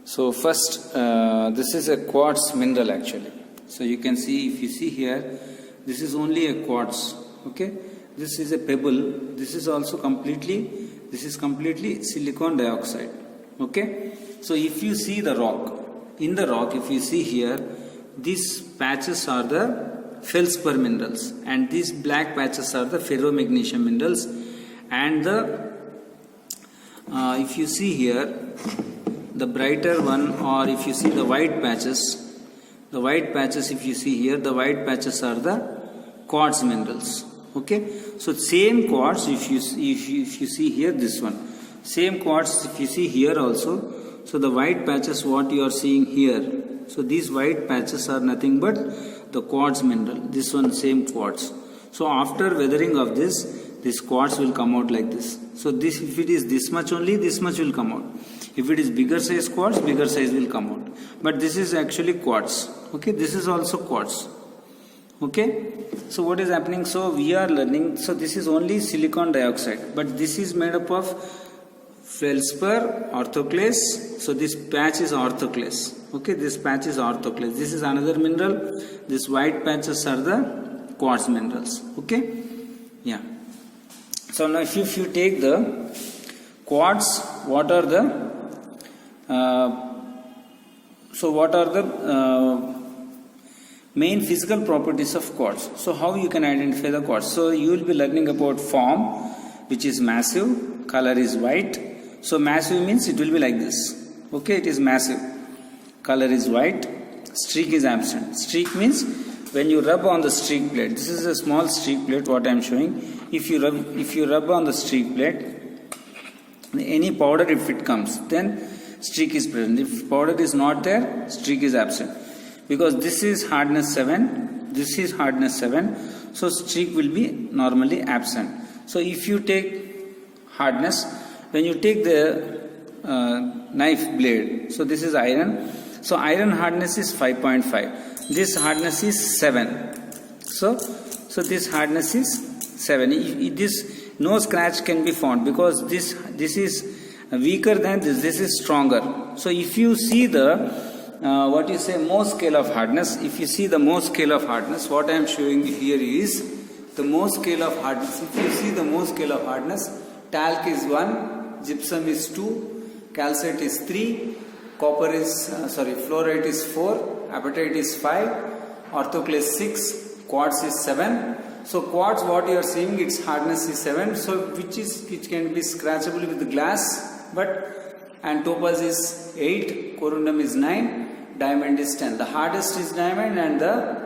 So first, this is a quartz mineral actually. So you can see, if you see here, this is only a quartz. Okay, this is a pebble. This is also completely silicon dioxide. Okay, so if you see the rock, in the rock, if you see here, these patches are the feldspar minerals, and these black patches are the ferromagnesium minerals, and the if you see here, the brighter one, or if you see the white patches, if you see here, the white patches are the quartz minerals. Okay, so same quartz, if you see here, this one, same quartz if you see here also. So the white patches what you are seeing here, so these white patches are nothing but the quartz mineral. This one same quartz. So after weathering of this quartz will come out like this. So this, if it is this much only, this much will come out. If it is bigger size quartz, bigger size will come out. But this is actually quartz. Okay, this is also quartz. Okay, so what is happening? So we are learning. So this is only silicon dioxide, but this is made up of feldspar, orthoclase. So this patch is orthoclase. Okay, this patch is orthoclase. This is another mineral. These white patches are the quartz minerals. Okay, yeah. So now if you take the quartz, what are the main physical properties of quartz? So how you can identify the quartz? So you will be learning about form, which is massive, color is white. So massive means it will be like this. Okay, it is massive. Color is white. Streak is absent. Streak means when you rub on the streak plate. This is a small streak plate what I am showing. If you rub on the streak plate, any powder if it comes, then streak is present. If powder is not there, streak is absent. Because this is hardness 7, this is hardness 7, so streak will be normally absent. So if you take hardness, when you take the knife blade, so this is iron, so iron hardness is 5.5, this hardness is 7, so this hardness is 7. This no scratch can be found because this is weaker than this is stronger. So if you see the Mohs scale of hardness, if you see the Mohs scale of hardness, what I am showing here is the Mohs scale of hardness. If you see the Mohs scale of hardness, talc is 1, gypsum is 2, calcite is 3, fluorite is 4, apatite is 5, orthoclase 6, quartz is 7. So quartz, what you are seeing, its hardness is 7, so which can be scratchable with the glass, and topaz is 8, corundum is 9, diamond is 10. The hardest is diamond and the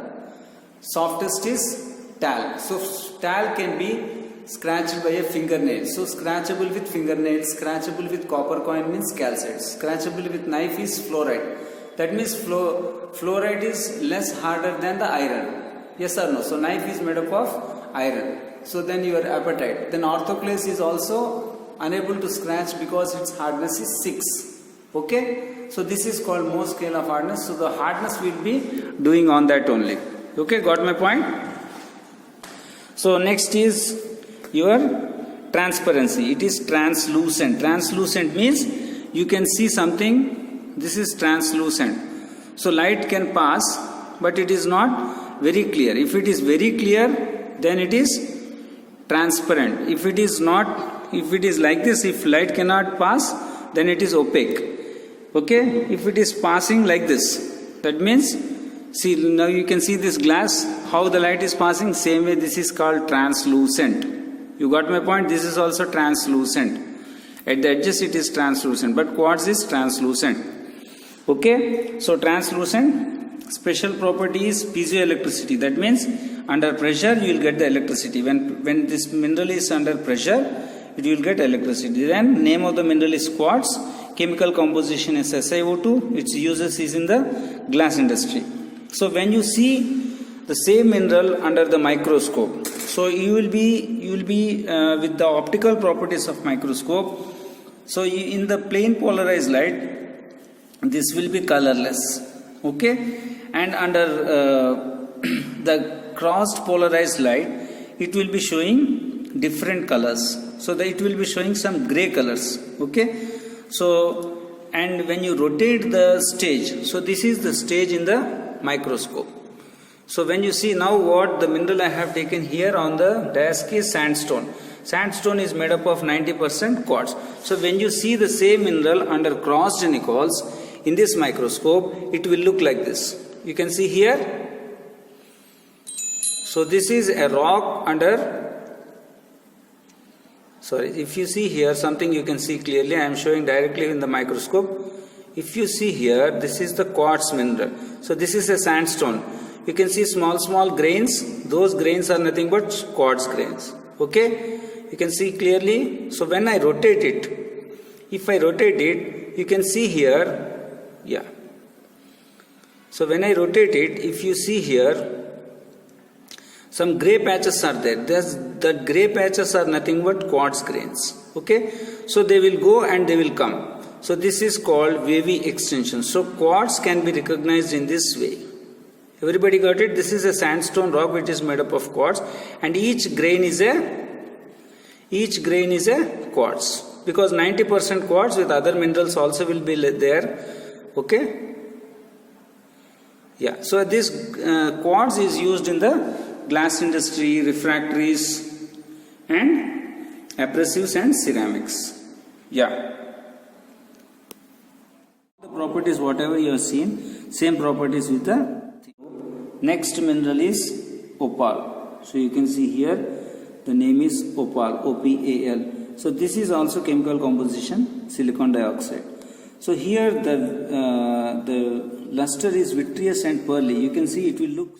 softest is talc. So talc can be scratched by a fingernail. So scratchable with fingernail, scratchable with copper coin means calcite. Scratchable with knife is fluorite. That means fluorite is less harder than the iron. Yes or no? So knife is made up of iron. So then your apatite. Then orthoclase is also unable to scratch because its hardness is 6. Okay, so this is called Mohs scale of hardness. So the hardness will be doing on that only. Okay, got my point? So next is your transparency. It is translucent. Translucent means you can see something. This is translucent. So light can pass, but it is not very clear. If it is very clear, then it is transparent. If it is not, if it is like this, if light cannot pass, then it is opaque. Okay, if it is passing like this, that means, see, now you can see this glass, how the light is passing, same way this is called translucent. You got my point? This is also translucent. At the edges it is translucent, but quartz is translucent. Okay, so translucent. Special property is piezoelectricity. That means under pressure you will get the electricity. When this mineral is under pressure, it will get electricity. Then name of the mineral is quartz. Chemical composition is SiO2. Its uses is in the glass industry. So when you see the same mineral under the microscope, so you will be with the optical properties of microscope. So in the plain polarized light, this will be colorless. Okay, and under the crossed polarized light, it will be showing different colors. So that it will be showing some gray colors. Okay, so and when you rotate the stage, so this is the stage in the microscope. So when you see now what the mineral I have taken here on the desk is sandstone. Sandstone is made up of 90% quartz. So when you see the same mineral under crossed Nichols in this microscope, it will look like this. You can see here. So this is a rock under, sorry, if you see here something you can see clearly, I am showing directly in the microscope. If you see here, this is the quartz mineral. So this is a sandstone. You can see small grains. Those grains are nothing but quartz grains. Okay, you can see clearly. So when I rotate it, if I rotate it, you can see here, yeah. So when I rotate it, if you see here, some grey patches are there. The grey patches are nothing but quartz grains. Okay, so they will go and they will come. So this is called wavy extension. So quartz can be recognized in this way. Everybody got it? This is a sandstone rock which is made up of quartz, and each grain is a quartz, because 90% quartz with other minerals also will be there. Okay? Yeah. So this quartz is used in the glass industry, refractories, and abrasives and ceramics. Yeah. The properties whatever you have seen, same properties with the next mineral is opal. So you can see here the name is opal, OPAL. So this is also chemical composition, silicon dioxide. So here the luster is vitreous and pearly. You can see it will look